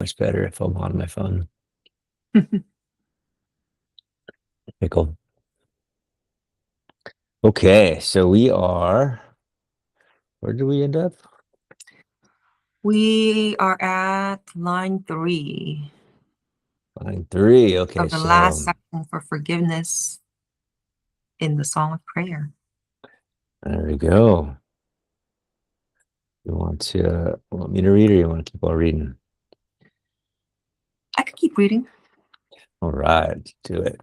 Much better if I'm on my phone. Cool. Okay, so where did we end up? We are at line 3 Line 3. Okay, of the so last section for forgiveness in the Song of Prayer. there we go. You want me to read, or you want to keep on reading? I could keep reading. All right, do it.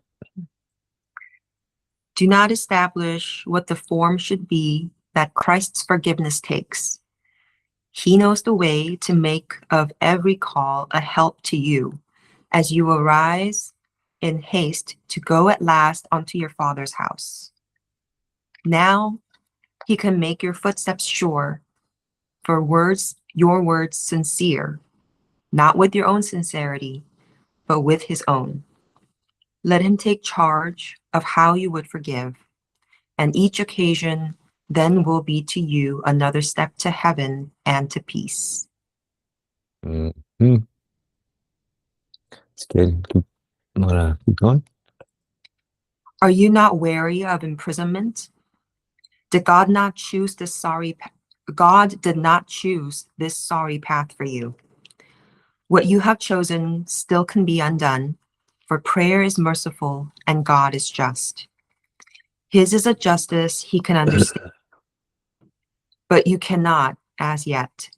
Do not establish what the form should be that Christ's forgiveness takes. He knows the way to make of every call a help to you as you arise in haste to go at last unto your Father's house. Now he can make your footsteps sure, for your words sincere, not with your own sincerity, but with his own. Let him take charge of how you would forgive, and each occasion then will be to you another step to heaven and to peace. Mm-hmm. It's good. Wanna keep going? Are you not weary of imprisonment? Did God not choose this sorry God did not choose this sorry path for you. What you have chosen still can be undone, for prayer is merciful and God is just. His is a justice he can understand, but you cannot as yet.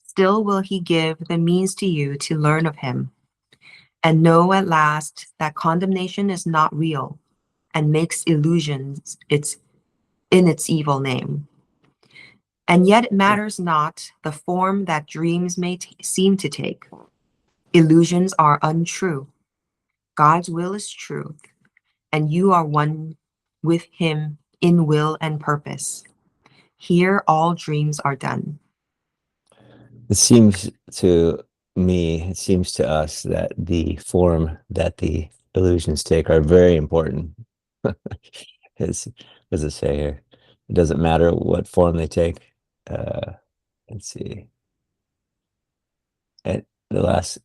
Still will he give the means to you to learn of him and know at last that condemnation is not real and makes illusions in its evil name. And yet it matters not the form that dreams may seem to take. Illusions are untrue. God's will is truth, and you are one with him in will and purpose. Here all dreams are done. It seems to us that the form that the illusions take are very important. As does it say here? It doesn't matter what form they take. Let's see. At the last,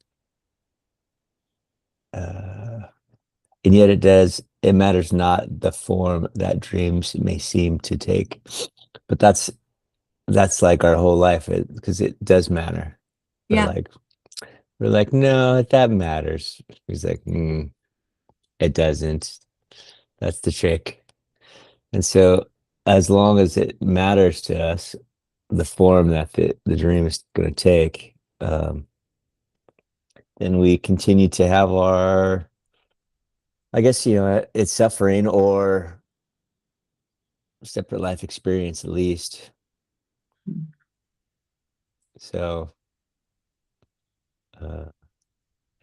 and yet it matters not the form that dreams may seem to take. But that's like our whole life, because it does matter. Yeah. We're like, no, that matters. He's like, it doesn't. That's the trick. And so, as long as it matters to us, the form that the dream is going to take, then we continue to have our, I guess, it's suffering or separate life experience, at least. So, I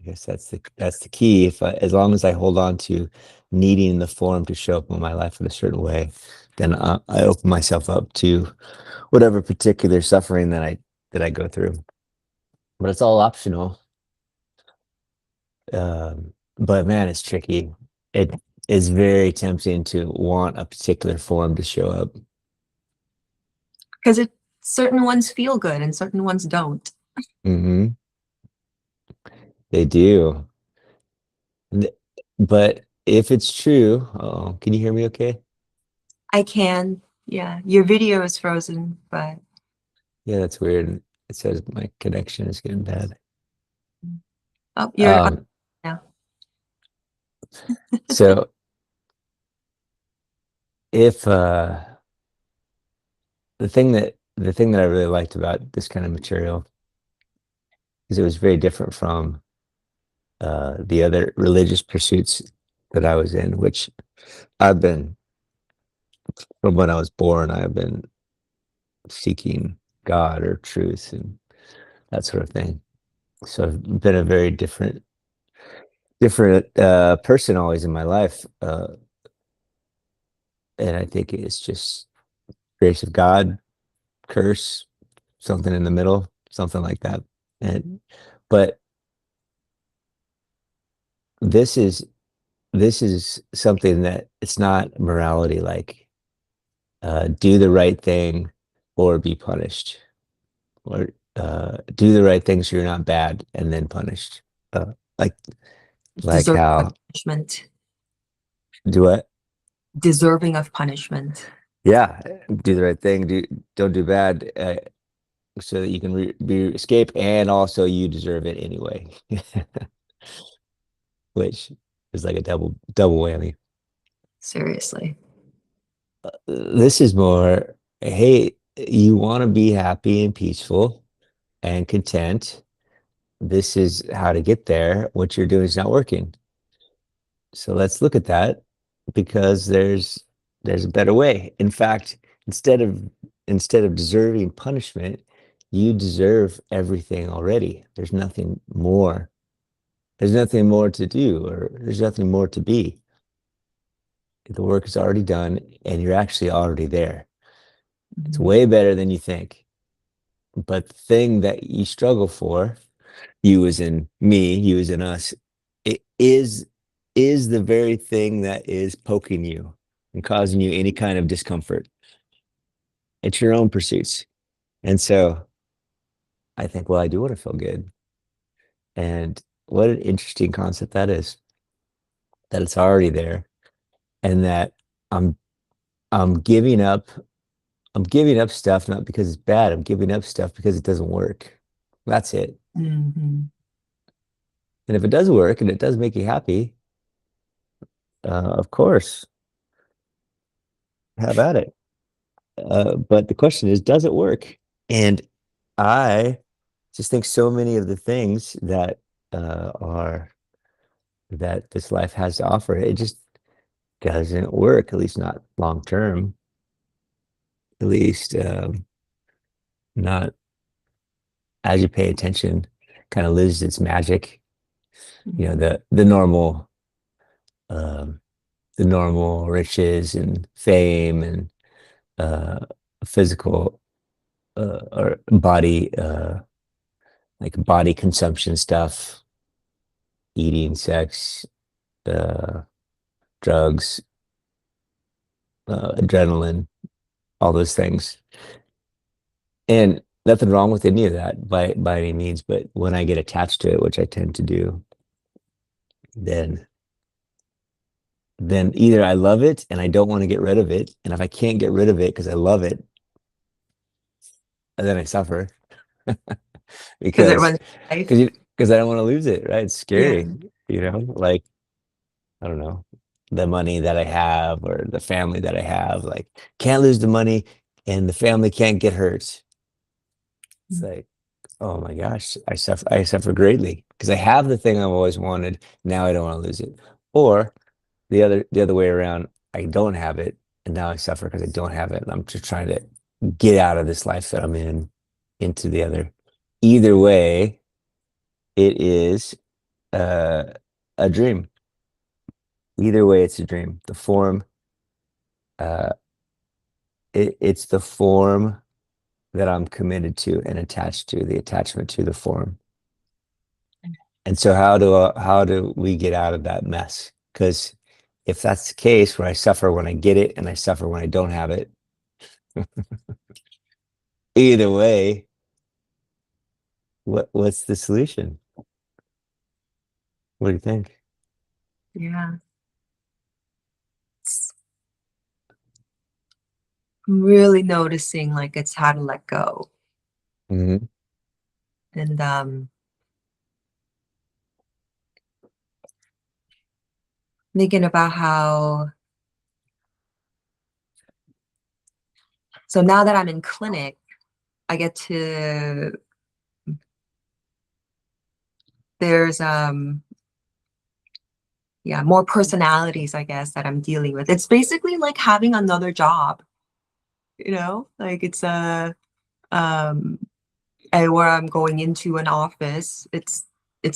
guess that's the key. As long as I hold on to needing the form to show up in my life in a certain way, then I open myself up to whatever particular suffering that I go through. But it's all optional. But man, it's tricky. It is very tempting to want a particular form to show up. Because certain ones feel good and certain ones don't. Mm-hmm. They do. But if it's true, can you hear me okay? I can. Yeah. Your video is frozen, but Yeah, that's weird. It says my connection is getting bad. you're on now. So if the thing that I really liked about this kind of material is it was very different from the other religious pursuits that I was in, which I've been from when I was born. I've been seeking God or truth and that sort of thing. So I've been a very different person always in my life, and I think it's just grace of God, curse, something in the middle, something like that. And but this is something that it's not morality, like do the right thing or be punished, or do the right thing so you're not bad and then punished. Like Deserving of how punishment. do what? Deserving of punishment. Yeah, do the right thing. Don't do bad, so that you can escape, and also you deserve it anyway, which is like a double whammy. Seriously. This is more, hey, you want to be happy and peaceful and content. This is how to get there. What you're doing is not working. So let's look at that, because there's a better way. In fact, instead of instead of deserving punishment, you deserve everything already. There's nothing more. There's nothing more to do, or there's nothing more to be. The work is already done, and you're actually already there. It's Mhm. way better than you think. But the thing that you struggle for, you as in me, you as in us, it is the very thing that is poking you and causing you any kind of discomfort. It's your own pursuits. And so I think, well, I do want to feel good. And what an interesting concept that is, that it's already there, and that I'm I'm giving up I'm giving up stuff not because it's bad. I'm giving up stuff because it doesn't work. That's it. Mhm. And if it does work and it does make you happy, of course, have at it. But the question is, does it work? And I just think so many of the things that are that this life has to offer, it just doesn't work, at least not long term, at least not as you pay attention, kind of loses its magic. You know, Mhm. um, the normal riches and fame and uh, physical or body like body consumption stuff, eating, sex, uh, drugs, adrenaline, all those things. And nothing wrong with any of that by any means. But when I get attached to it, which I tend to do, then either I love it and I don't want to get rid of it. And if I can't get rid of it because I love it, then I suffer Because it because runs life. because I don't want to lose it, right? It's Yeah. scary, like I don't know, the money that I have or the family that I have, like can't lose the money and the family can't get hurt. It's like, oh my gosh, I suffer greatly because I have the thing I've always wanted. Now I don't want to lose it. Or the other way around, I don't have it and now I suffer because I don't have it. And I'm just trying to get out of this life that I'm in into the other. Either way, it is uh, a dream. Either way, it's a dream. The form, uh, it's the form that I'm committed to and attached to, the attachment to the form. And so how do we get out of that mess? Because if that's the case, where I suffer when I get it and I suffer when I don't have it, either way, what's the solution? What do you think? Yeah. It's really noticing like it's how to let go. Hmm. And thinking about how, so now that I'm in clinic, I get to, there's yeah, more personalities, I guess, that I'm dealing with. It's basically like having another job, like it's um and where I'm going into an office, it's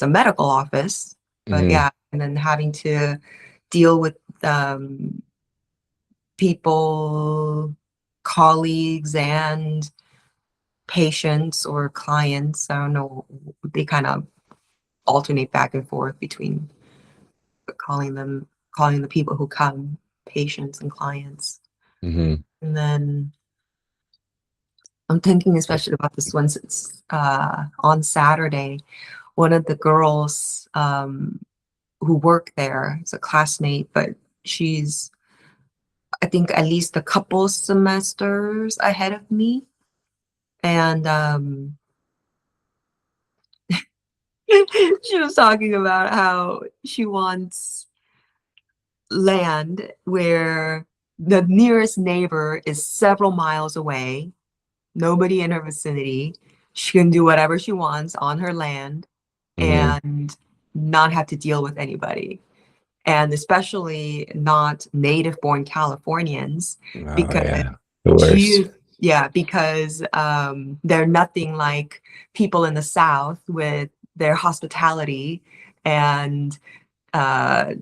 a medical office, but Hmm. yeah, and then having to deal with um people, colleagues, and patients or clients. I don't know, they kind of alternate back and forth between calling them calling the people who come patients and clients. Hmm. And then I'm thinking especially about this one since on Saturday, one of the girls who work there is a classmate, but she's, I think, at least a couple semesters ahead of me. And she was talking about how she wants land where the nearest neighbor is several miles away, nobody in her vicinity. She can do whatever she wants on her land Hmm. and not have to deal with anybody. And especially not native born Californians, Oh because yeah, the she, worst. yeah, because they're nothing like people in the South with their hospitality and uh,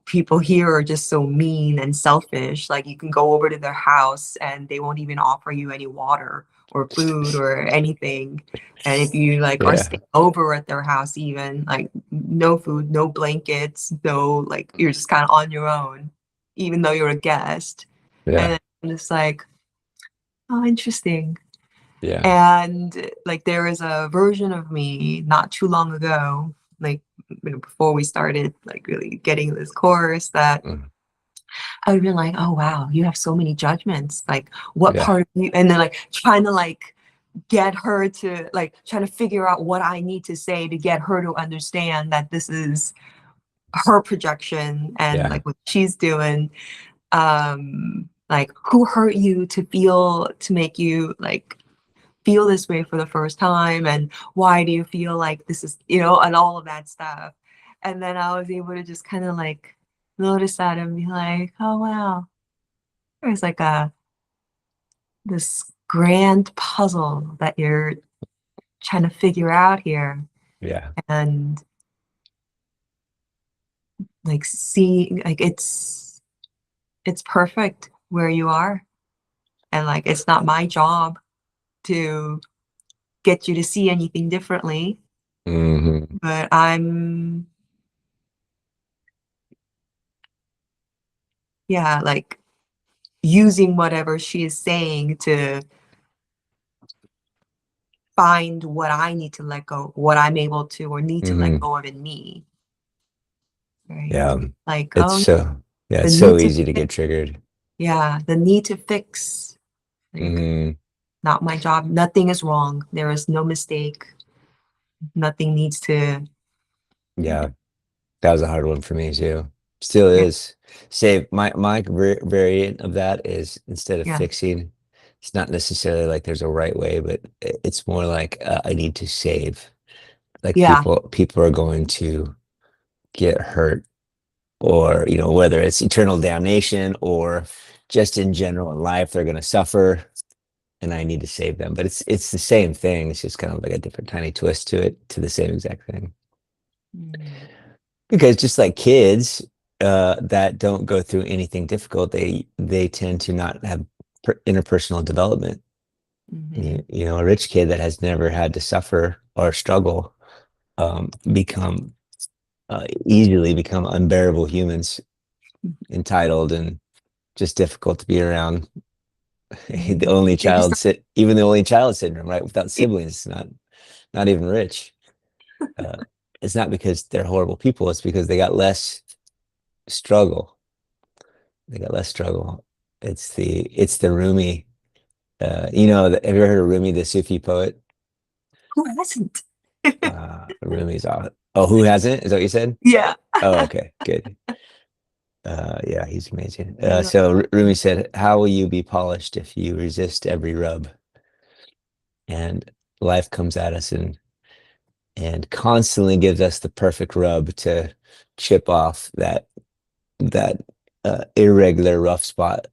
people here are just so mean and selfish. Like you can go over to their house and they won't even offer you any water or food or anything. And if you like are Yeah, staying over at their house, even like no food, no blankets, no like you're just kind of on your own, even though you're a guest. yeah, And it's like, oh, interesting. yeah. And like there is a version of me not too long ago, like before we started like really getting this course, that Mm. I would be like, oh wow, you have so many judgments. Like what Yeah, part of you, and then like trying to like get her to like trying to figure out what I need to say to get her to understand that this is her projection and yeah. like what she's doing. Like who hurt you to feel to make you like feel this way for the first time, and why do you feel like this is, and all of that stuff. And then I was able to just kind of like notice that and be like, oh wow, there's like a this grand puzzle that you're trying to figure out here. Yeah. And like see like it's perfect where you are, and like it's not my job to get you to see anything differently, Hmm. but I'm, yeah, like using whatever she is saying to find what I need to let go, what I'm able to or need to let Hmm. go of in me. Right. Yeah. Like, It's oh, so, yeah, the it's need so to easy to fix, get triggered. yeah, the need to fix. Like, Hmm. not my job. Nothing is wrong. There is no mistake. Nothing needs to, Yeah. That was a hard one for me too. Still yeah, is. Say my variant of that is instead of yeah, fixing, it's not necessarily like there's a right way, but it's more like I need to save. Like yeah. people are going to get hurt, or whether it's eternal damnation or just in general in life, they're going to suffer, and I need to save them. But it's the same thing. It's just kind of like a different tiny twist to it, to the same exact thing. Mm, Because just like kids that don't go through anything difficult, they tend to not have interpersonal development. mhm, A rich kid that has never had to suffer or struggle become easily become unbearable humans, entitled and just difficult to be around. The mhm. only They just child sit even the only child syndrome, right? Without siblings, not even rich. Uh, it's not because they're horrible people. It's because struggle they got less struggle. It's the Rumi. Have you ever heard of Rumi, the Sufi poet? who hasn't? Rumi's oh, who hasn't? Is that what you said? Yeah. Oh, okay, good. Yeah, he's amazing. I love So Rumi said, "How will you be polished if you resist every rub?" And life comes at us and constantly gives us the perfect rub to chip off that irregular rough spot.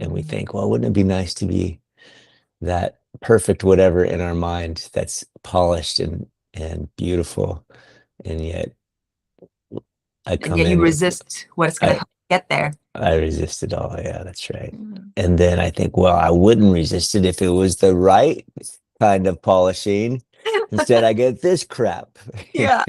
And we Mhm. think, well, wouldn't it be nice to be that perfect whatever in our mind that's polished and beautiful, and yet I And come yet you in and resist what is going to I help you get there. I resist it all. Yeah, that's right. Mm. And then I think, well, I wouldn't resist it if it was the right kind of polishing. Instead, I get this crap. Yeah.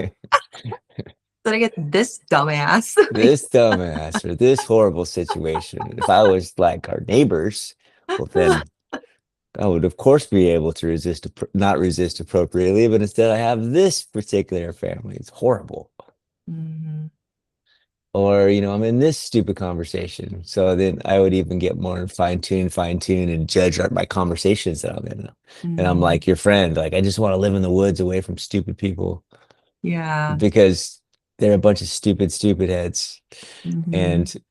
Did I get this dumbass? This dumbass or this horrible situation. If I was like our neighbors, well, then I would of course be able to not resist appropriately, but instead I have this particular family. It's horrible. Mhm. Or, I'm in this stupid conversation. So then I would even get more fine tune and judge my conversations that I'm in. And I'm Mhm. like your friend, like I just want to live in the woods away from stupid people Yeah. because they're a bunch of stupid heads. Mhm. And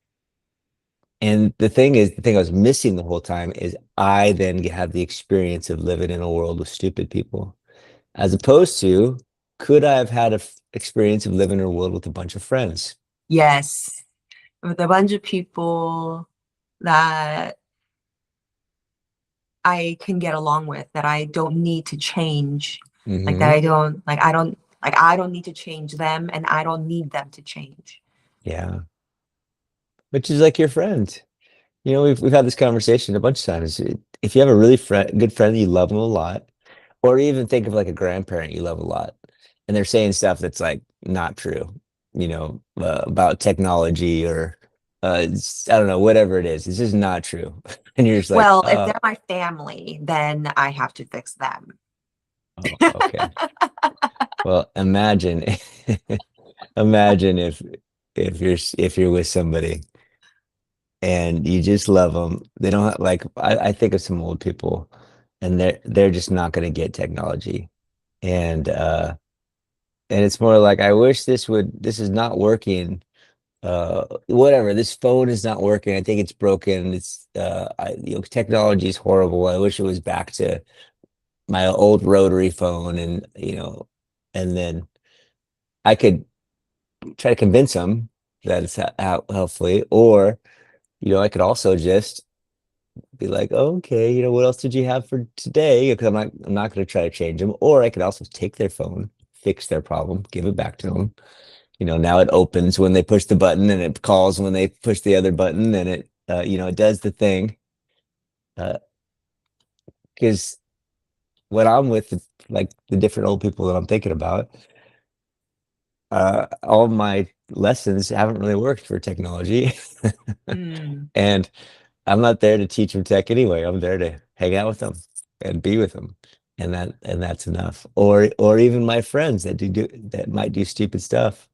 and the thing is, the thing I was missing the whole time is I then have the experience of living in a world with stupid people, as opposed to could I have had a experience of living in a world with a bunch of friends? Yes. With a bunch of people that I can get along with, that I don't need to change. Like that Hmm. I don't need to change them and I don't need them to change. Yeah, which is like your friend. We've had this conversation a bunch of times. If you have a really good friend, you love them a lot, or even think of like a grandparent you love a lot, and they're saying stuff that's like not true, about technology or I don't know, whatever it is. It's just not true, and you're just like, Well, if they're my family, then I have to fix them. oh, okay. Well, imagine, imagine if you're with somebody and you just love them. They don't have, like I think of some old people, and they're just not going to get technology, and and it's more like I wish this is not working. Whatever, this phone is not working. I think it's broken. Technology is horrible. I wish it was back to my old rotary phone, and and then I could try to convince them that it's helpfully, or I could also just be like, oh, okay, what else did you have for today? Because I'm not going to try to change them. Or I could also take their phone, fix their problem, give it back to them. Now it opens when they push the button, and it calls when they push the other button, and it does the thing. Because when I'm with like the different old people that I'm thinking about, all my lessons haven't really worked for technology. Hmm. And I'm not there to teach them tech anyway. I'm there to hang out with them and be with them. And that's enough. Or even my friends that might do stupid stuff.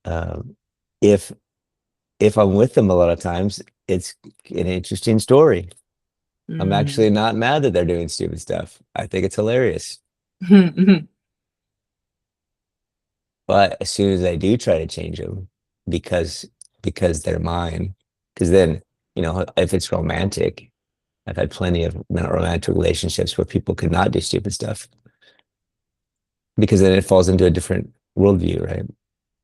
Um, if if I'm with them a lot of times, it's an interesting story. I'm Hmm. actually not mad that they're doing stupid stuff. I think it's hilarious. But as soon as I do try to change them because because they're mine, because then, if it's romantic, I've had plenty of romantic relationships where people could not do stupid stuff because then it falls into a different worldview, right?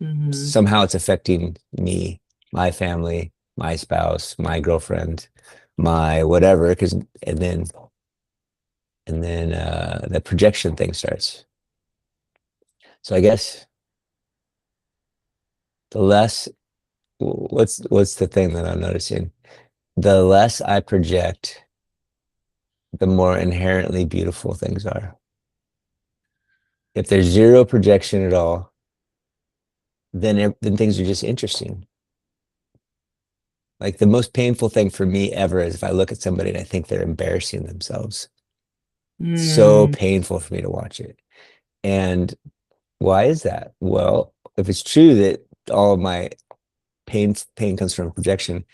Hmm. Somehow it's affecting me, my family, my spouse, my girlfriend, my whatever, because and then the projection thing starts. So I guess the less what's the thing that I'm noticing? The less I project, the more inherently beautiful things are. If there's zero projection at all, then things are just interesting. Like the most painful thing for me ever is if I look at somebody and I think they're embarrassing themselves. So Hmm. painful for me to watch it. And why is that? Well, if it's true that all of my pain comes from projection,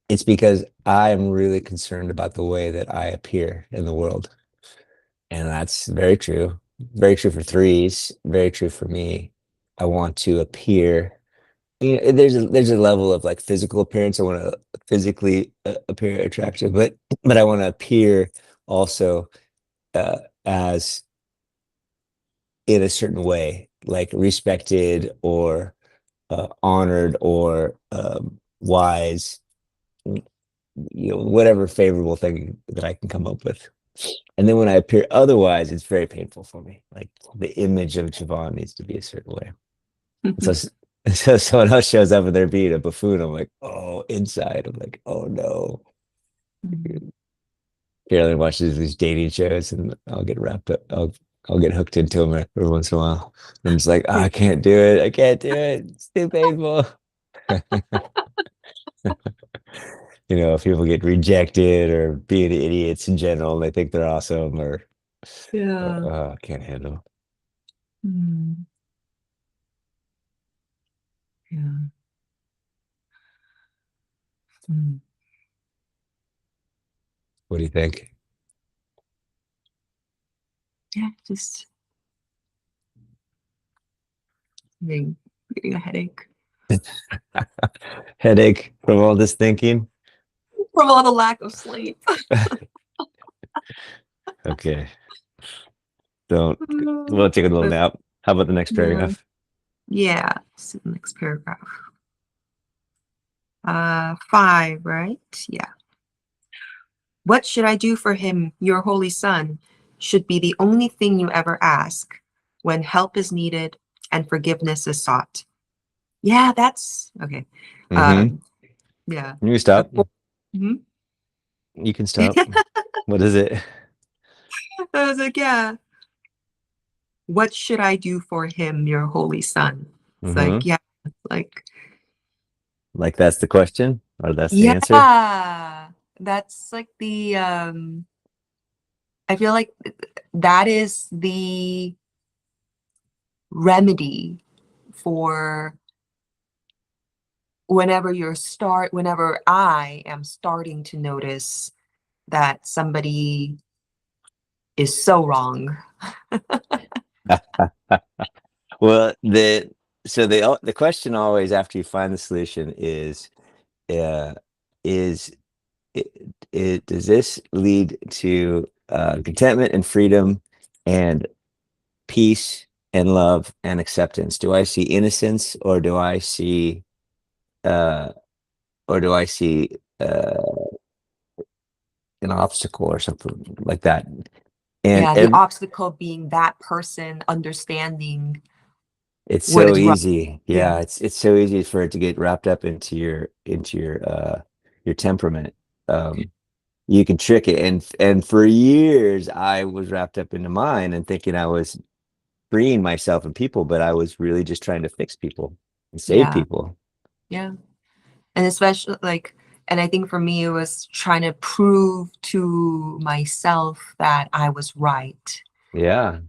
it's because I am really concerned about the way that I appear in the world. And that's very true. Very true for threes, very true for me. I want to appear, there's a level of like physical appearance. I want to physically appear attractive, but I want to appear also as in a certain way, like respected or honored or wise, whatever favorable thing that I can come up with. And then when I appear otherwise, it's very painful for me. Like the image of Jevon needs to be a certain way. So, so someone else shows up and they're being a buffoon. I'm like, oh, inside, I'm like, oh no. Carolyn watches these dating shows, and I'll get wrapped up. I'll get hooked into them every once in a while. And I'm just like, oh, I can't do it. I can't do it. It's too painful. You know, if people get rejected or being idiots in general, they think they're awesome or Yeah. can't handle. Hmm. Yeah. Hmm. What do you think? Yeah, just getting a headache Headache from all this thinking? from all the lack of sleep. Okay. Don't. We'll take a little But nap. How about the next yeah, paragraph? yeah. So the next paragraph. 5, right? Yeah. What should I do for him, your holy son, should be the only thing you ever ask when help is needed and forgiveness is sought. Yeah, that's okay. Mm-hmm. Um, yeah. You can The stop. mhm. You can stop. What is it? I was like, yeah. What should I do for him, your holy son? It's like, Mm-hmm. yeah, like, Like that's the question or that's the answer? yeah, that's like I feel like that is the remedy for whenever I am starting to notice that somebody is so wrong. Well, the question always after you find the solution uh is does this lead to contentment and freedom and peace and love and acceptance? Do I see innocence uh or do I see an obstacle or something like that? And Yeah, the obstacle being that person understanding it's what so is wrong. easy. Yeah, Yeah, it's so easy for it to get wrapped up into your temperament. You can trick it, and for years I was wrapped up into mine and thinking I was freeing myself and people, but I was really just trying to fix people and save yeah, people. yeah. And especially like, and I think for me, it was trying to prove to myself that I was right. Yeah,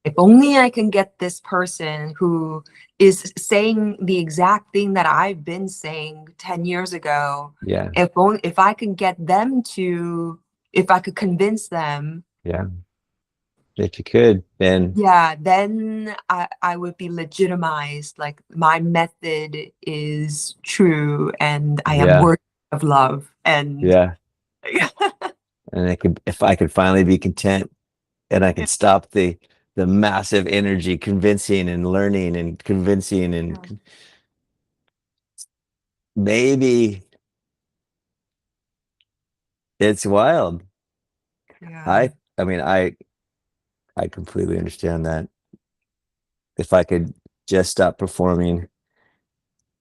If only I can get this person who is saying the exact thing that I've been saying 10 years ago, yeah, if I can get them to, if I could convince them, yeah. If you could, then yeah, then I would be legitimized. Like my method is true and I am yeah, worthy of love. And yeah. And I could, if I could finally be content, and I could stop the massive energy convincing and learning and convincing yeah, and maybe it's wild. yeah, I mean, I completely understand that. If I could just stop performing,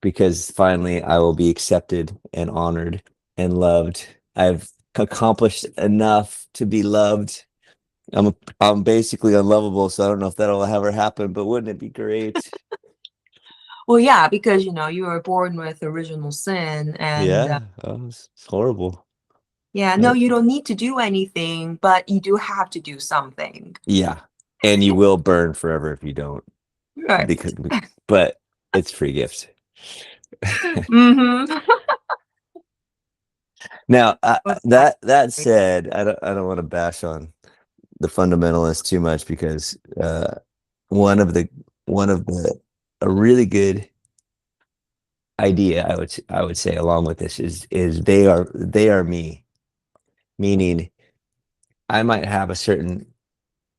because finally I will be accepted and honored and loved. I've accomplished enough to be loved. I'm basically unlovable, so I don't know if that'll ever happen, but wouldn't it be great? well, yeah, because you were born with original sin, and Yeah, oh, it's horrible. yeah, no, Uh, you don't need to do anything, but you do have to do something. yeah, and you will burn forever if you don't, Right. because but it's free gift. Mm-hmm. Now, Well, that said, I don't want to bash on the fundamentalists too much because one of the one of the a really good idea I would say along with this is they are me, meaning I might have a certain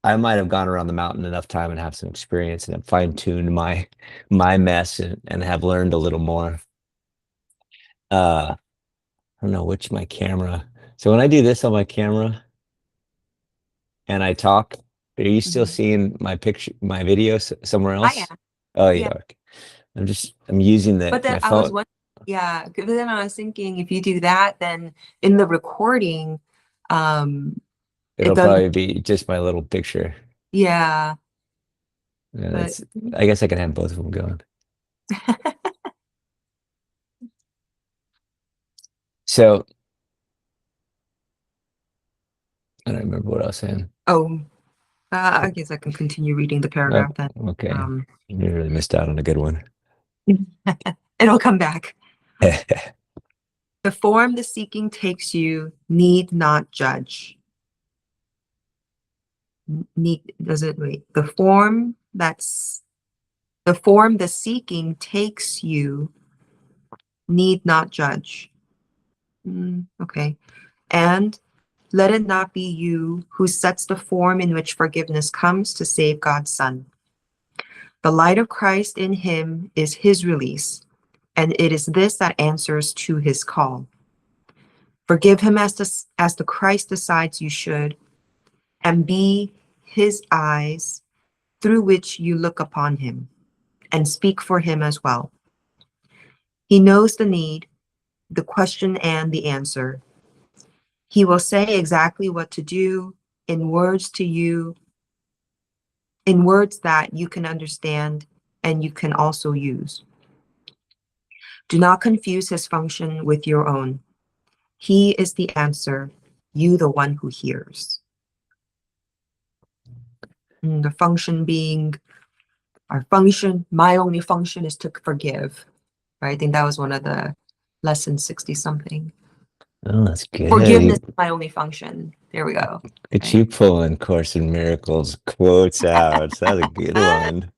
I might have gone around the mountain enough time and have some experience and have fine-tuned my mess and have learned a little more. I don't know which my camera. So when I do this on my camera and I talk, are you still mhm. seeing my picture, my video somewhere I else? am. Oh Yeah. yeah. Okay. I'm using But then my I was phone. wondering, yeah, but then I was thinking if you do that, then in the recording, um, it It'll doesn't, probably be just my little picture. yeah, Yeah, but that's, I guess I can have both of them going. So I don't remember what I was saying. Oh, I guess I can continue reading the Oh, paragraph then. okay. Um, You really missed out on a good one. it'll come back. The form the seeking takes you need not judge. Need does it wait? The form the seeking takes you need not judge. Okay. And let it not be you who sets the form in which forgiveness comes to save God's Son. The light of Christ in him is his release, and it is this that answers to his call. Forgive him as the Christ decides you should, and be his eyes through which you look upon him, and speak for him as well. He knows the need, the question, and the answer. He will say exactly what to do in words to you, in words that you can understand and you can also use. Do not confuse his function with your own. He is the answer, you the one who hears. The function being our function, my only function is to forgive. Right? I think that was one of the lesson 60 something. Oh, that's good. Forgiveness is my only function. There we go. It's Right? you pulling Course in Miracles quotes out. That's a good one.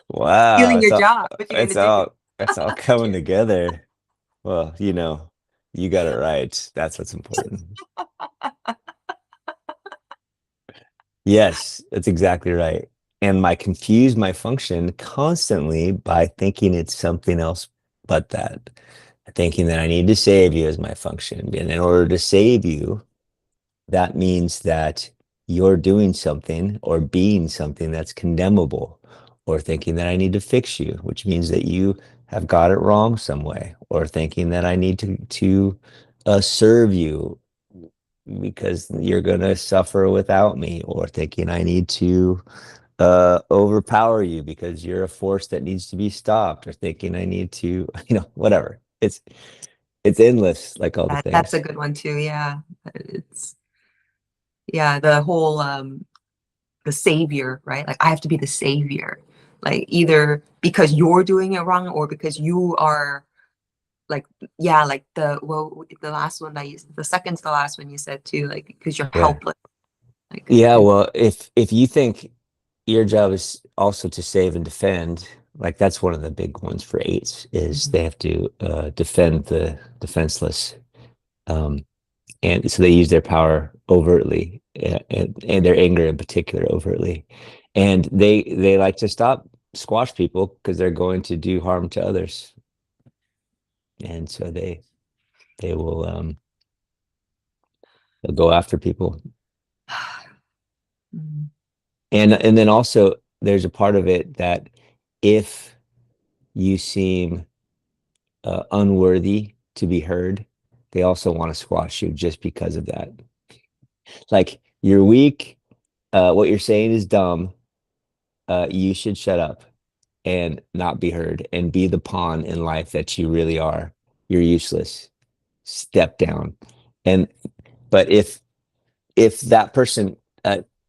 Wow, Feeling your job. What you gonna do? it's all coming together. Well, you got it right. That's what's important. Yes, that's exactly right. And I confuse my function constantly by thinking it's something else but that. Thinking that I need to save you as my function. And in order to save you, that means that you're doing something or being something that's condemnable, or thinking that I need to fix you, which means that you have got it wrong some way, or thinking that I need to serve you because you're going to suffer without me, or thinking I need to overpower you because you're a force that needs to be stopped, or thinking I need to, whatever. It's endless, like all the That's a things. good one too. Yeah. It's yeah, the whole the savior, right? Like I have to be the savior. Like either because you're doing it wrong or because you are like yeah, like the last one that the second to the last one you said too, like because you're Yeah. helpless. Like Yeah, well, if you think your job is also to save and defend, like that's one of the big ones for eights is Mhm. they have to defend the defenseless. Um, and so they use their power overtly, and their anger in particular overtly. And they like to squash people because they're going to do harm to others. And so they will they'll go after people. Mhm. And then also there's a part of it that if you seem unworthy to be heard, they also want to squash you just because of that. Like you're weak, what you're saying is dumb. You should shut up and not be heard and be the pawn in life that you really are. You're useless. Step down. And but if that person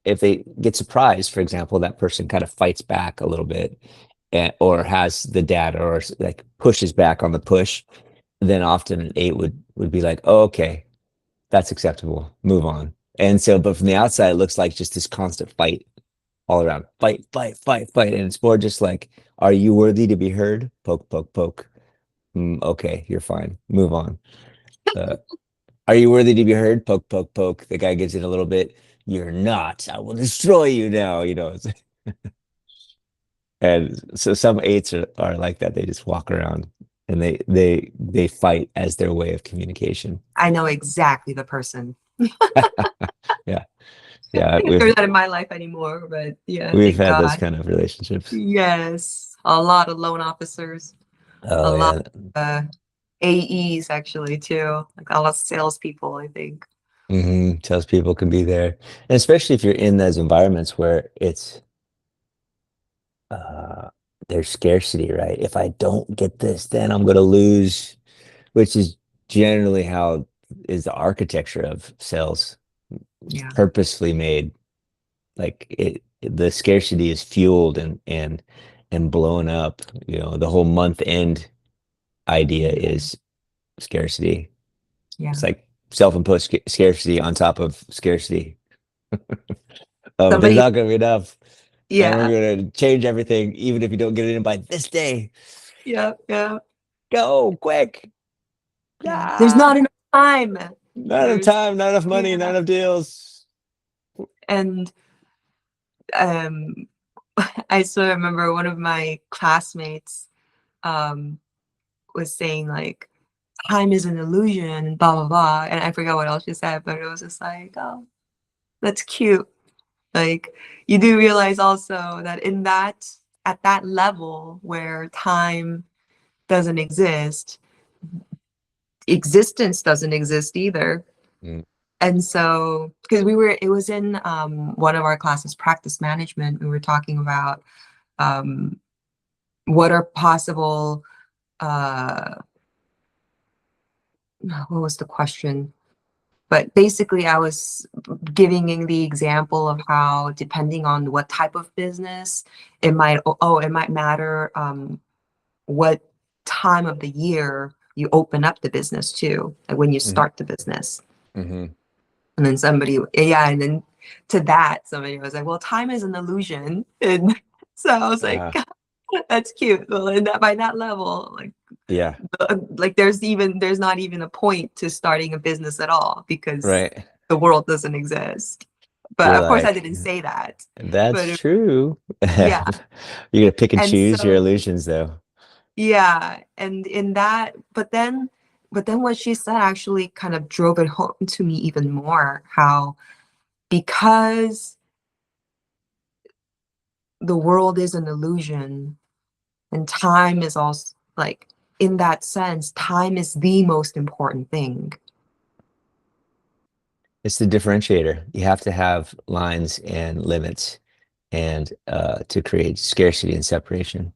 if they get surprised, for example, that person kind of fights back a little bit, or has the data, or like pushes back on the push, then often an eight would be like, oh, okay, that's acceptable, move on. And so, but from the outside, it looks like just this constant fight all around, fight, fight, fight, fight. And it's more just like, are you worthy to be heard? Poke, poke, poke. Okay, you're fine, move on. uh, are you worthy to be heard? Poke, poke, poke. The guy gives it a little bit. You're not. I will destroy you now. And so some eights are like that. They just walk around and they fight as their way of communication. I know exactly the person. Yeah, I yeah. think there's not in my life anymore, but yeah, We've thank had those God. kind of relationships. Yes, a lot of loan officers, a Oh lot yeah. of AEs actually too, like a lot of salespeople, I think. Salespeople can be there, and especially if you're in those environments where it's uh, there's scarcity, right? If I don't get this, then I'm going to lose, which is generally how is the architecture of sales. Yeah. purposefully made. Like the scarcity is fueled and blown up. The whole month end idea is scarcity. Yeah. It's like self-imposed scarcity on top of scarcity. There's Somebody, not going to be enough, and we're yeah. going to change everything, even if you don't get it in by this day. Yeah. Yeah. Go quick! Yeah. There's Ah, not enough time. not enough There's, time, not enough money, not yeah. enough deals. And um I still remember one of my classmates um was saying like time is an illusion, blah blah blah. And I forgot what else she said, but it was just like, oh, that's cute. Like you do realize also that in that at that level where time doesn't exist, existence doesn't exist either. Mm. And so because it was in one of our classes, practice management, we were talking about um what are possible uh what was the question? But basically, I was giving the example of how, depending on what type of business, it might matter what time of the year you open up the business to, like when you Mhm. start the business. Mhm. And then and then to that, somebody was like, well, time is an illusion. And so I was like, Uh, that's cute. Well, and that by that level, yeah, like there's not even a point to starting a business at all because right. the world doesn't exist. But You're of course I like, didn't say that. that's But true. You're yeah. gonna pick and And choose your so illusions, though. yeah, and in that, but then what she said actually kind of drove it home to me even more, how because the world is an illusion and time is also like, in that sense, time is the most important thing. It's the differentiator. You have to have lines and limits, and to create scarcity and separation.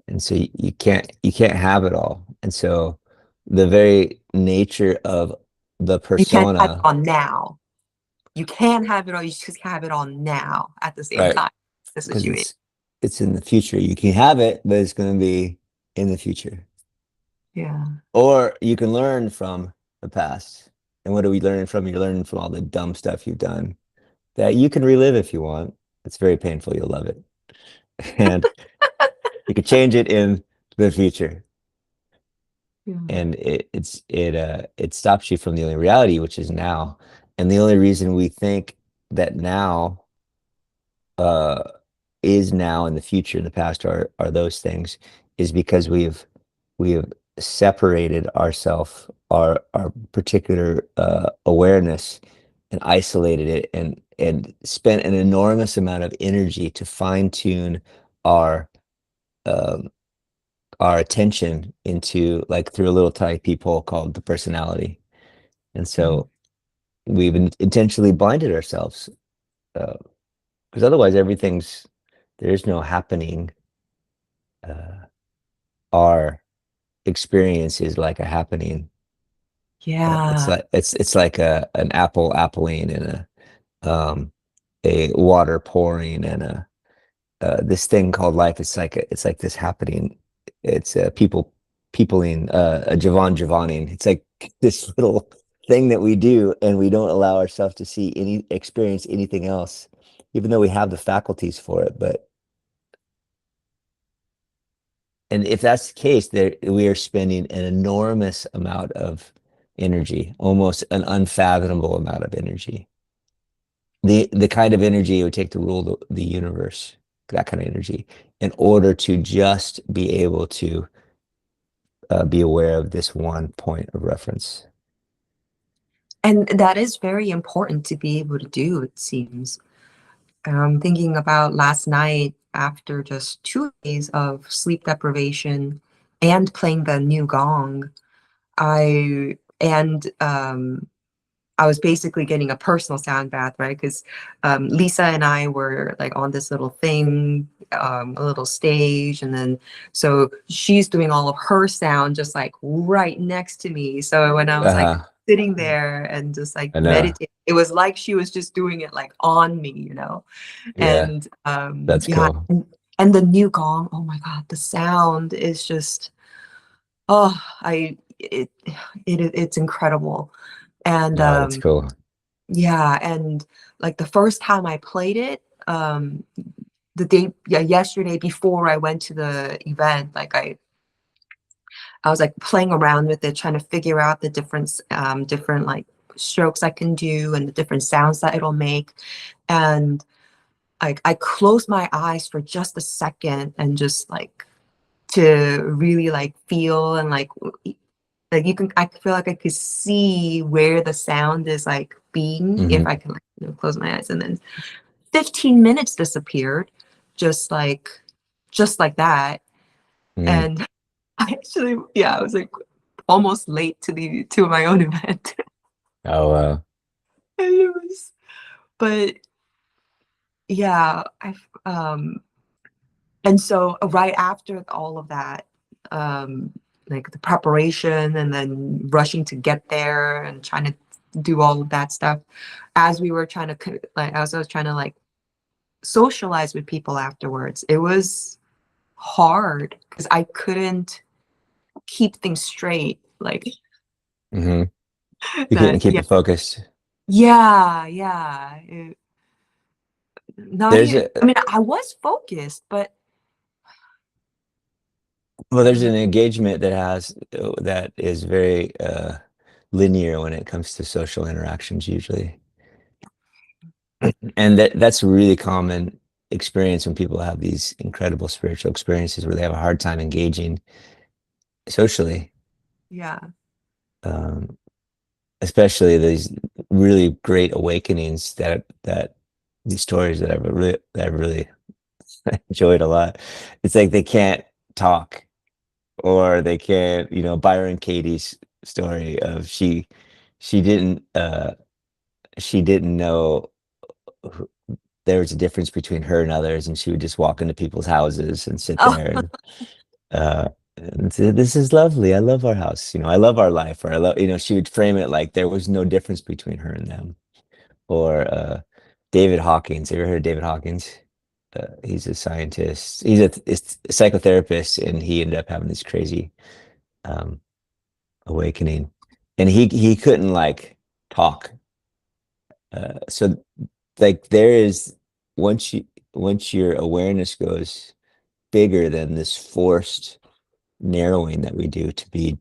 And so you can't have it all. And so the very nature of the You can't have it persona, on now. You can have it all, you just have it all now at the same right? time. That's what Because you mean. it's in the future. You can have it, but it's going to be in the future. Yeah. Or you can learn from the past. And what are we learning from? You're learning from all the dumb stuff you've done that you can relive if you want. It's very painful. You'll love it. And you can change it in the future. Yeah. And it stops you from the only reality, which is now. And the only reason we think that now uh is now and the future and the past are those things is because we have separated ourself, our particular awareness, and isolated it and spent an enormous amount of energy to fine tune our um, our attention into, like, through a little tiny peephole called the personality. And Mm. so we've intentionally blinded ourselves, because otherwise there's no happening. Our experience is like a happening. It's Yeah. like it's like an apple appling and a water pouring and this thing called life. It's like this happening. It's peopling a Jevon. It's like this little thing that we do, and we don't allow ourselves to see any experience anything else, even though we have the faculties for it. But and if that's the case, there we are spending an enormous amount of energy, almost an unfathomable amount of energy. The kind of energy it would take to rule the universe, that kind of energy, in order to just be able to be aware of this one point of reference. And that is very important to be able to do, it seems. Thinking about last night after just 2 days of sleep deprivation and playing the new gong, and I was basically getting a personal sound bath, right? Because Lisa and I were like on this little thing, a little stage, and then so she's doing all of her sound just like right next to me. So when I was like Uh-huh. sitting there and just like I know. meditating. It was like she was just doing it like on me, Yeah, And that's yeah, cool. and the new gong, oh my God, the sound is just oh, it's incredible. And No, that's cool. yeah, and like the first time I played it, the day, yeah, yesterday before I went to the event, like I was like playing around with it, trying to figure out the different like strokes I can do and the different sounds that it'll make. And I closed my eyes for just a second and just like to really like feel and like I feel like I could see where the sound is like being if Hmm. I can like, close my eyes. And then 15 minutes disappeared, just like just like that. Mm. And I actually, yeah, I was like almost late to my own event. Oh, And it was, but yeah, and so right after all of that, um, like the preparation and then rushing to get there and trying to do all of that stuff, as we were trying to like, as I was trying to like socialize with people afterwards, it was hard because I couldn't keep things straight. Like hmm. You couldn't that, keep yeah, it focused. yeah. Not There's even, a I mean, I was focused, but Well, there's mm, an engagement that is very linear when it comes to social interactions usually. And that's a really common experience when people have these incredible spiritual experiences where they have a hard time engaging socially. yeah, Um, Especially these really great awakenings that these stories that I've really enjoyed a lot. It's like they can't talk or they can't, Byron Katie's story of she didn't know who, there was a difference between her and others, and she would just walk into people's houses and sit oh, there and say, "This is lovely. I love our house. I love our life." Or I love, she would frame it like there was no difference between her and them. Or David Hawkins. Have you ever heard of David Hawkins? He's a scientist. He's a psychotherapist, and he ended up having this crazy um, awakening, and he couldn't like talk. So like there is once you once your awareness goes bigger than this forced narrowing that we do to be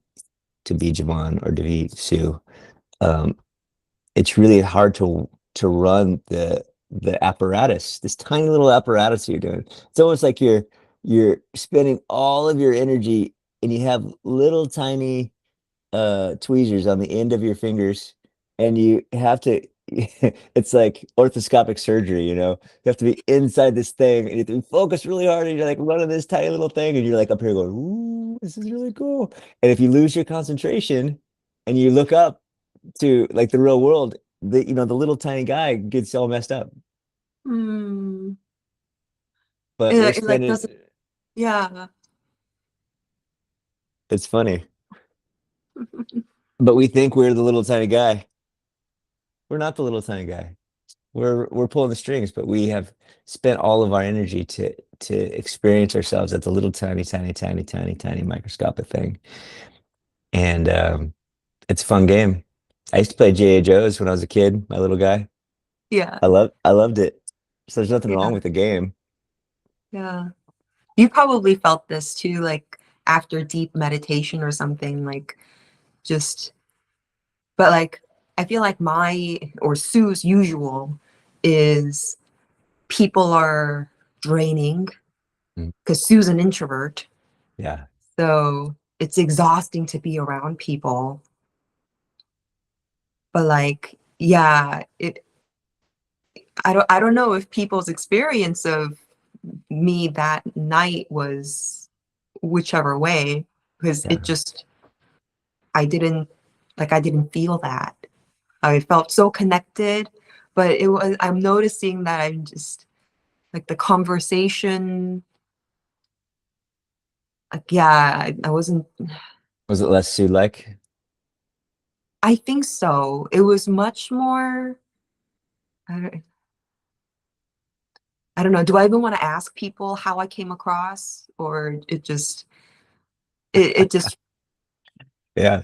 Javon or to be Sue, um, it's really hard to run the apparatus, this tiny little apparatus you're doing. It's almost like you're spending all of your energy and you have little tiny tweezers on the end of your fingers, and you have to it's like orthoscopic surgery, you have to be inside this thing and you have to be focused really hard, and you're like running this tiny little thing and you're like up here going, "Ooh, this is really cool." And if you lose your concentration and you look up to like the real world, the little tiny guy gets all messed up. mm, But we're it like spending doesn't, yeah. it's funny, but we think we're the little tiny guy. We're not the little tiny guy. We're pulling the strings, but we have spent all of our energy to experience ourselves as a little tiny, tiny, tiny, tiny, tiny microscopic thing. And it's a fun game. I used to play J.A. Joe's when I was a kid, my little guy. Yeah, I loved it. So there's nothing wrong yeah, with the game. yeah. You probably felt this too, like after deep meditation or something, like just, but like I feel like my or Sue's usual is people are draining Mm. because Sue's an introvert. Yeah. So it's exhausting to be around people. But like, yeah, I don't know if people's experience of me that night was whichever way, because it Yeah. just I didn't feel that. I felt so connected, but I'm noticing that I'm just like the conversation, like yeah, I wasn't Was it less Sue like? I think so. It was much more, I don't, I don't know. Do I even want to ask people how I came across, or it just, Yeah.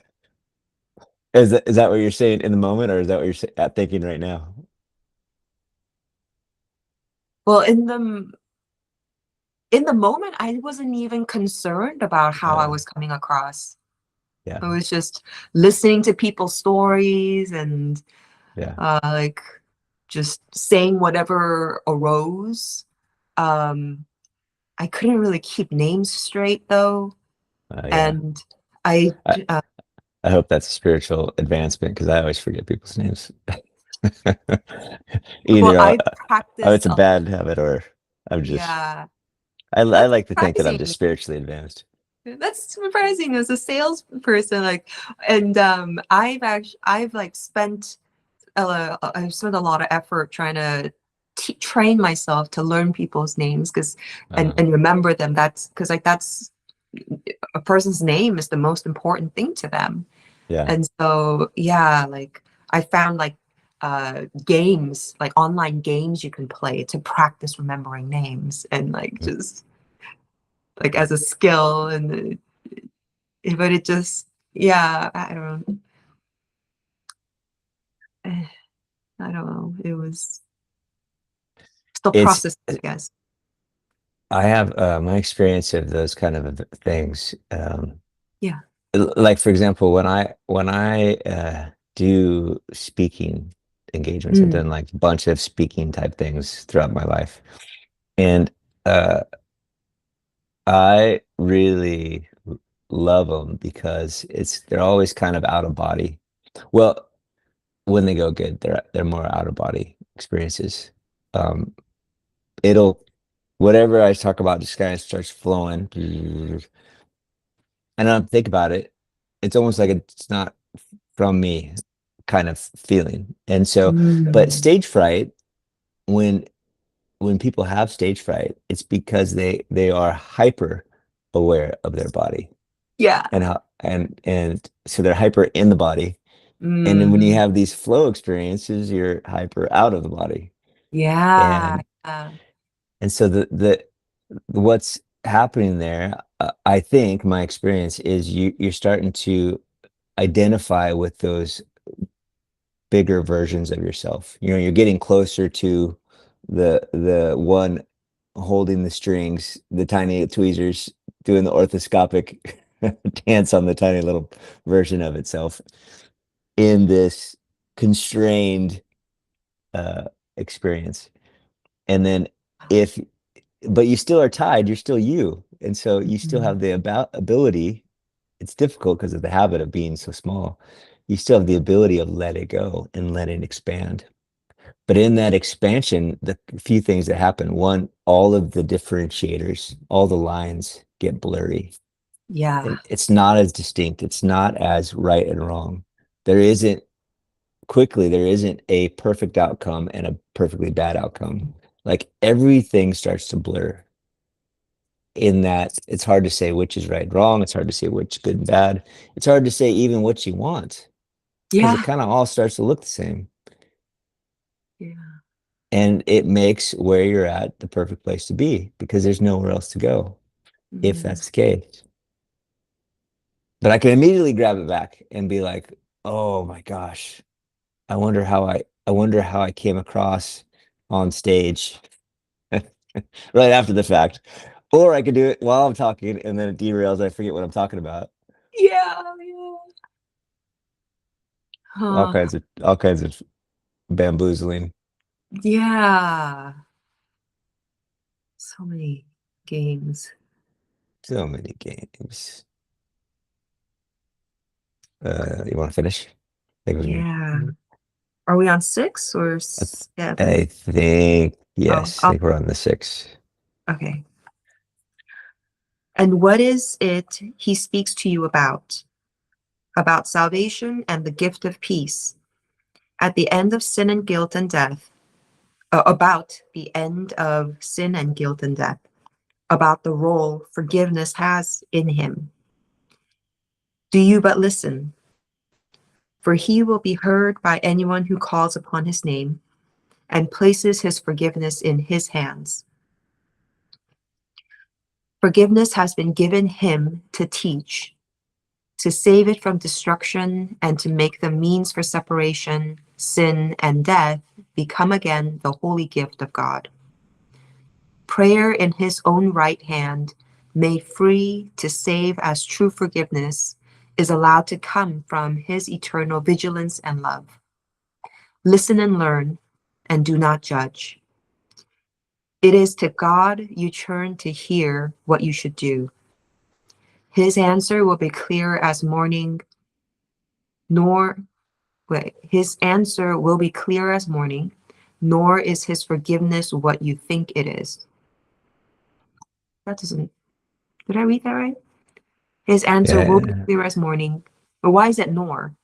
Is that what you're saying in the moment, or is that what you're thinking right now? well, in the moment, I wasn't even concerned about how I Uh, was coming across. yeah, I was just listening to people's stories and yeah, like just saying whatever arose. Um, I couldn't really keep names straight though, yeah. and I I, I hope that's a spiritual advancement because I always forget people's names. well, Either I it's practiced. a bad habit, or I'm just Yeah, I that's like to think that I'm just surprising. spiritually advanced. That's surprising as a salesperson. Like, and I've like spent I've spent a lot of effort trying to train myself to learn people's names because Uh, and remember them. That's because like that's a person's name is the most important thing to them. yeah. And so yeah, like I found like games, like online games you can play to practice remembering names and like just like as a skill and but it just yeah, eh, I don't know. It was still It's processing, I guess. I have my experience of those kind of things. Yeah. Like for example, when I do speaking engagements, I've Mm. done like a bunch of speaking type things throughout my life, and uh, I really love them because they're always kind of out of body. Well, when they go good, they're more out of body experiences. Um, it'll whatever I talk about just kind of starts flowing, and I don't think about it. It's almost like it's not from me kind of feeling. And so, but Mm. stage fright, when people have stage fright, it's because they are hyper aware of their body Yeah. and how and so they're hyper in the body. And then when you Mm. have these flow experiences, you're hyper out of the body. Yeah. And Yeah. so the what's happening there, I think my experience is you're starting to identify with those bigger versions of yourself. You know, you're getting closer to the one holding the strings, the tiny tweezers, doing the orthoscopic dance on the tiny little version of itself in this constrained uh, experience. And then if, but you still are tied, you're still you. And so you still Mm. have the ability. It's difficult because of the habit of being so small. You still have the ability of let it go and let it expand. But in that expansion, the few things that happen, one, all of the differentiators, all the lines get blurry. Yeah. And it's not as distinct. It's not as right and wrong. There isn't there isn't a perfect outcome and a perfectly bad outcome. Like everything starts to blur in that it's hard to say which is right and wrong. It's hard to say which is good and bad. It's hard to say even what you want because it Yeah. kind of all starts to look the same. Yeah. And it makes where you're at the perfect place to be because there's nowhere else to go if Mm. that's the case. But I can immediately grab it back and be like, oh my gosh, I wonder how I came across on stage right after the fact. Or I could do it while I'm talking and then it derails. I forget what I'm talking about. Yeah. Yeah. Huh. All kinds of bamboozling. Yeah. So many games. So many games. You want to finish? Yeah. Are we on six or I, seven? I think Oh, yes. I think we're on the six. okay. And what is it he speaks to you about? About salvation and the gift of peace. At the end of sin and guilt and death. About the end of sin and guilt and death. About the role forgiveness has in him. Do you but listen? For he will be heard by anyone who calls upon his name and places his forgiveness in his hands. Forgiveness has been given him to teach, to save it from destruction, and to make the means for separation, sin, and death become again the holy gift of God. Prayer in his own right hand, made free to save as true forgiveness, is allowed to come from his eternal vigilance and love. Listen and learn, and do not judge. It is to God you turn to hear what you should do. His answer will be clear as morning, nor his answer will be clear as morning, nor is his forgiveness what you think it is. That doesn't, did I read that right? His answer will be Yeah, clear as morning. But why is it nor?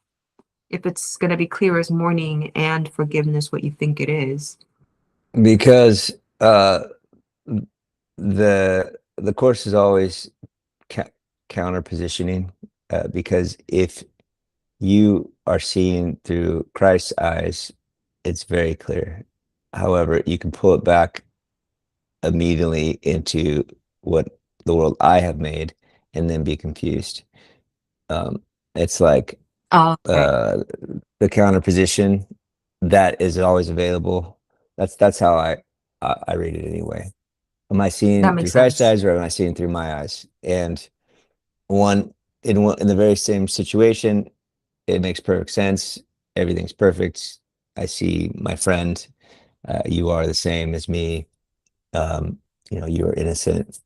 If it's going to be clear as morning and forgiveness what you think it is. because the course is always counter positioning, because if you are seeing through Christ's eyes, it's very clear. However, you can pull it back immediately into what the world I have made and then be confused. It's like Oh, okay. uh, the counter position that is always available. That's how I read it anyway. Am I That seeing through makes Christ's sense. eyes or am I seeing through my eyes? And one in the very same situation, it makes perfect sense. Everything's perfect. I see my friend. You are the same as me. Um, you are innocent,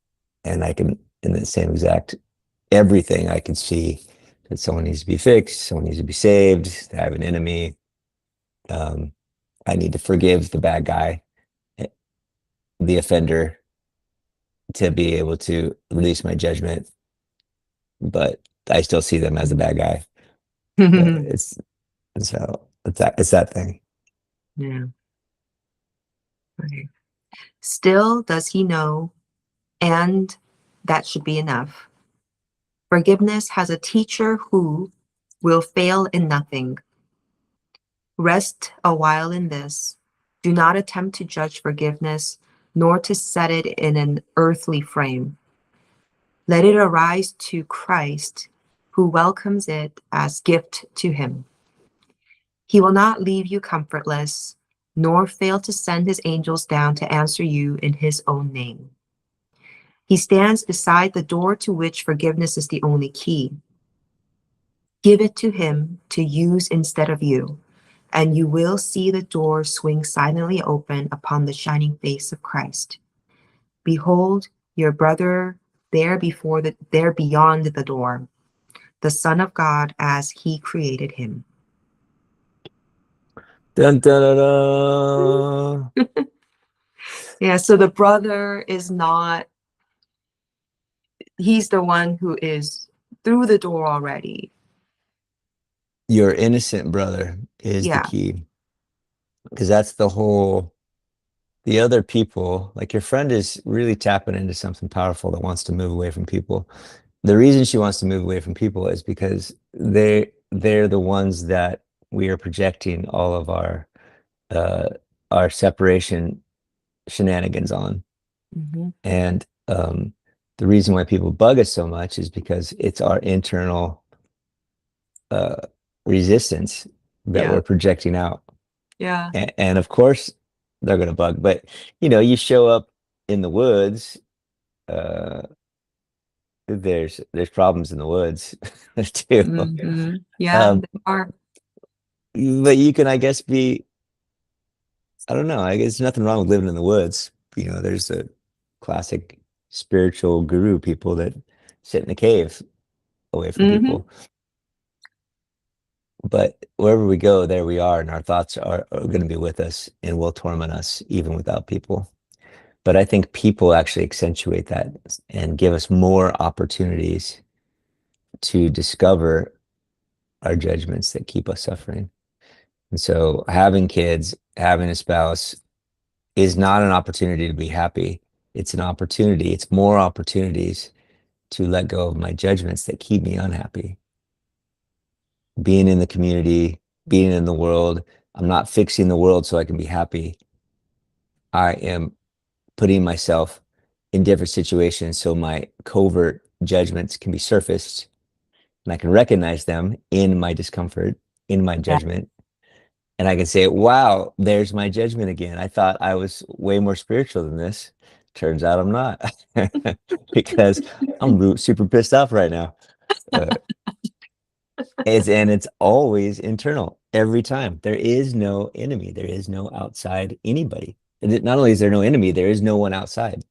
and I can, in the same exact everything, I can see that someone needs to be fixed, someone needs to be saved. I have an enemy. Um, I need to forgive the bad guy, the offender, to be able to release my judgment. But I still see them as the bad guy. Yeah. It's that thing. Okay. Still does he know, and that should be enough. Forgiveness has a teacher who will fail in nothing. Rest a while in this. Do not attempt to judge forgiveness, nor to set it in an earthly frame. Let it arise to Christ, who welcomes it as gift to him. He will not leave you comfortless, nor fail to send his angels down to answer you in his own name. He stands beside the door to which forgiveness is the only key. Give it to him to use instead of you, and you will see the door swing silently open upon the shining face of Christ. Behold, your brother there beyond the door, the Son of God as he created him. Dun, dun, dun, dun. Yeah, so the brother is not, he's the one who is through the door already. Your innocent brother is the Yeah. key, because that's the other people, like your friend is really tapping into something powerful that wants to move away from people. The reason she wants to move away from people is because they're the ones that we are projecting all of uh our separation shenanigans on. Hmm. And the reason why people bug us so much is because it's our internal uh resistance that Yeah. we're projecting out. Yeah. And of course they're going to bug, but you show up in the woods, uh there's problems in the woods too. Hmm. Yeah, um they are. but you can, I guess, I don't know, I guess there's nothing wrong with living in the woods. There's a classic spiritual guru people that sit in a cave away from Hmm. people. But wherever we go, there we are, and our thoughts are going to be with us and will torment us even without people. But I think people actually accentuate that and give us more opportunities to discover our judgments that keep us suffering. And so having kids, having a spouse is not an opportunity to be happy. It's an opportunity. It's more opportunities to let go of my judgments that keep me unhappy. being in the community, being in the world. I'm not fixing the world so I can be happy. I am putting myself in different situations so my covert judgments can be surfaced and I can recognize them in my discomfort, in my Yeah. judgment. And I can say, wow, there's my judgment again. I thought I was way more spiritual than this. Turns out I'm not because I'm super pissed off right now. Uh, and it's always internal every time. There is no enemy. There is no outside anybody. Not only is there no enemy, there is no one outside.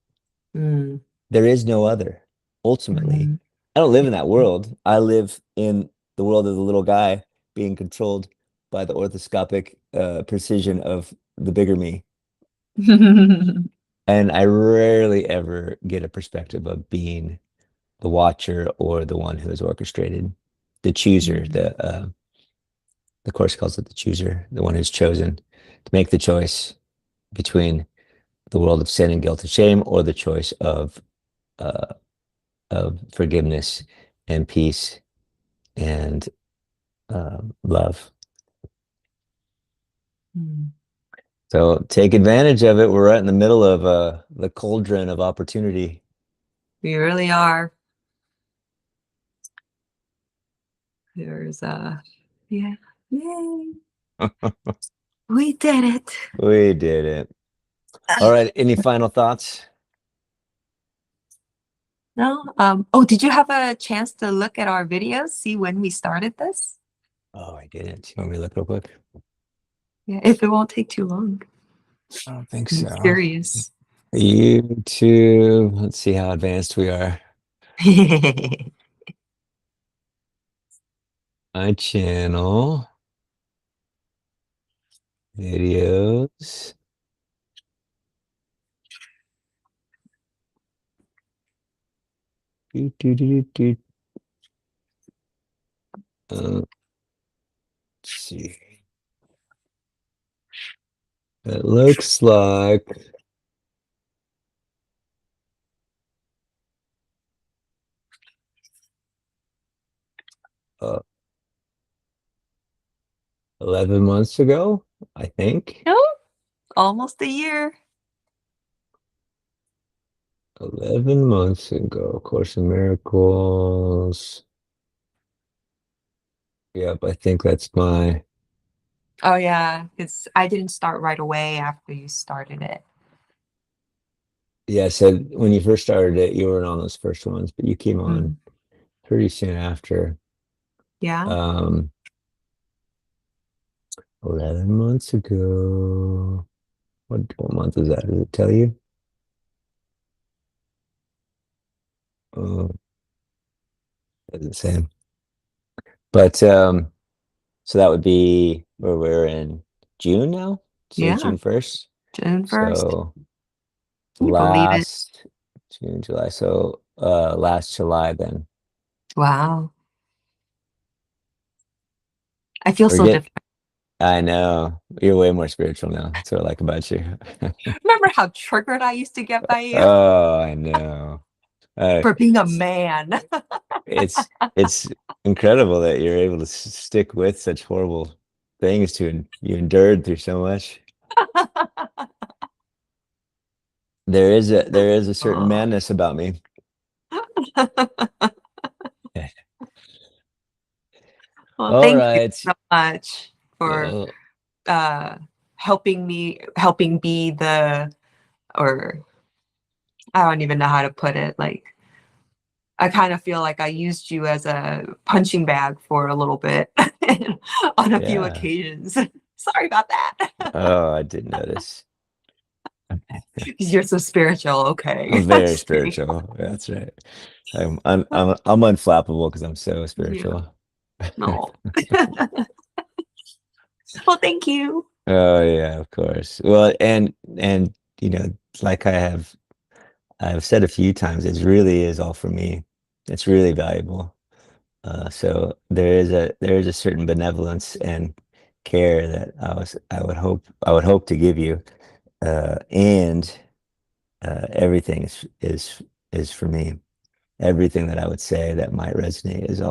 Mm, There is no other. Ultimately, mm. I don't live in that world. I live in the world of the little guy being controlled by the orthoscopic precision of the bigger me. And I rarely ever get a perspective of being the watcher or the one who is orchestrated, the chooser, Mm, the course calls it the chooser, the one who's chosen to make the choice between the world of sin and guilt and shame or the choice uh, of forgiveness and peace and love. mm. So take advantage of it. We're right in the middle of the cauldron of opportunity. We really are. There's yeah. Yay. We did it. We did it. All right. Any final thoughts? No? Oh, did you have a chance to look at our videos, see when we started this? Oh, I didn't. You want me to look real quick? Yeah, if it won't take too long. I don't think I'm so. curious. YouTube. Let's see how advanced we are. My channel. Videos. Do, do, do, do, do. Let's see. It looks like 11 months ago, I think. No, almost a year. 11 months ago, Course in Miracles. Yep, I think that's my, Oh yeah, because I didn't start right away after you started it. yeah, so when you first started it, you weren't on those first ones, but you came on Mm. pretty soon after. Yeah. Um, 11 months ago. What month is that? Does it tell you? Oh, doesn't say. But so that would be where we're in June now. Today's Yeah. June 1st. June 1st. So Can you believe it? last June, July. So last July then. Wow. I feel We're so getting, different. I know you're way more spiritual now. That's what I like about you. Remember how triggered I used to get by you Oh, I know. Uh, for being a man? it's it's incredible that you're able to stick with such horrible things you endured through so much. There is a certain Oh. madness about me. Well, All thank you right. so much for Uh, uh helping be the, or I don't even know how to put it. Like, I kind of feel like I used you as a punching bag for a little bit on a few yeah. occasions. Sorry about that. Oh, I did notice. 'Cause you're so spiritual. Okay. I'm I'm very just kidding. spiritual. That's right. I'm unflappable because I'm so Yeah. spiritual. No. Well, thank you. Oh yeah, of course. Well, and you know, like I've said a few times, it really is all for me. It's really valuable. So there is a certain benevolence and care that I would hope to give you, and everything is for me. everything that I would say that might resonate is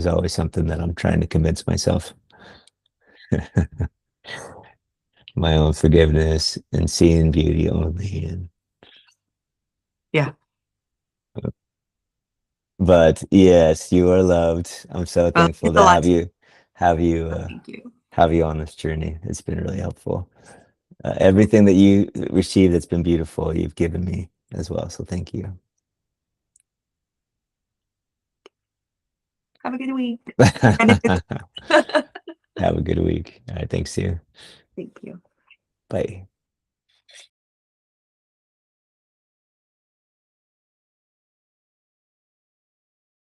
always something that I'm trying to convince myself. My own forgiveness and seeing beauty only. And Yeah. but yes, you are loved. I'm so thankful It's a to lot. have you Thank you. have you on this journey. It's been really helpful. Everything that you received that's been beautiful, you've given me as well. So thank you. Have a good week. Have a good week. All right, thanks, you. Thank you. Bye.